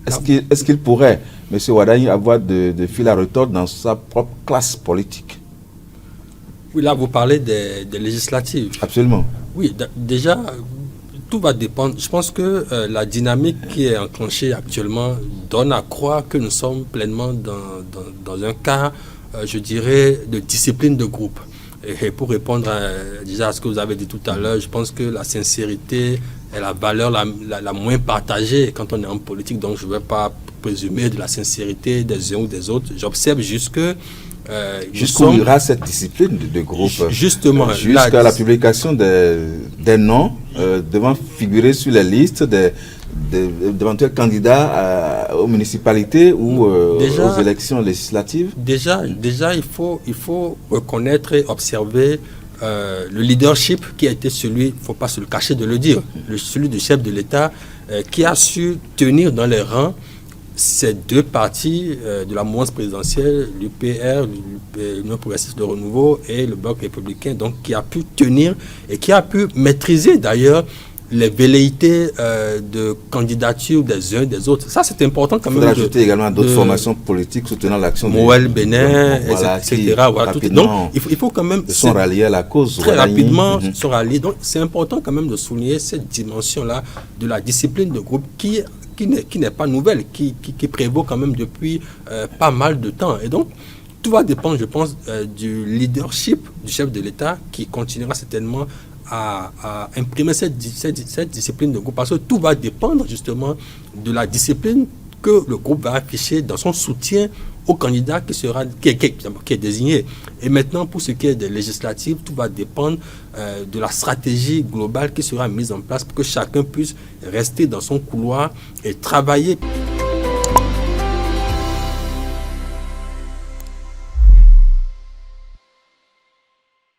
Est-ce qu'il pourrait, M. Ouadani, avoir de fil à retordre dans sa propre classe politique? Oui, là, vous parlez des législatives. Absolument. Oui, déjà, tout va dépendre. Je pense que la dynamique qui est enclenchée actuellement donne à croire que nous sommes pleinement dans un cas, je dirais, de discipline de groupe. Et pour répondre déjà à ce que vous avez dit tout à l'heure, je pense que la sincérité est la valeur la moins partagée quand on est en politique. Donc, je ne vais pas présumer de la sincérité des uns ou des autres. J'observe juste que jusqu'où il y aura cette discipline de groupe, justement, jusqu'à la publication des noms devant figurer sur les listes d'éventuels candidats aux municipalités ou aux élections législatives. Déjà, il faut reconnaître et observer le leadership qui a été celui, il ne faut pas se le cacher de le dire, celui du chef de l'État qui a su tenir dans les rangs ces deux partis de la mouvance présidentielle, l'UPR, l'Union progressiste de renouveau et le Bloc républicain, donc qui a pu tenir et qui a pu maîtriser d'ailleurs les velléités de candidature des uns des autres. Ça, c'est important quand même. Il faudra ajouter également d'autres formations politiques soutenant l'action Moël Bénin, etc. Voilà, donc, il faut quand même... sont ralliés à la cause. Très rapidement, sont ralliés. Donc, c'est important quand même de souligner cette dimension-là de la discipline de groupe qui n'est pas nouvelle, qui prévaut quand même depuis pas mal de temps. Et donc, tout va dépendre, je pense, du leadership du chef de l'État qui continuera certainement à imprimer cette discipline de groupe. Parce que tout va dépendre justement de la discipline que le groupe va afficher dans son soutien au candidat qui est désigné. Et maintenant, pour ce qui est des législatives, tout va dépendre de la stratégie globale qui sera mise en place pour que chacun puisse rester dans son couloir et travailler.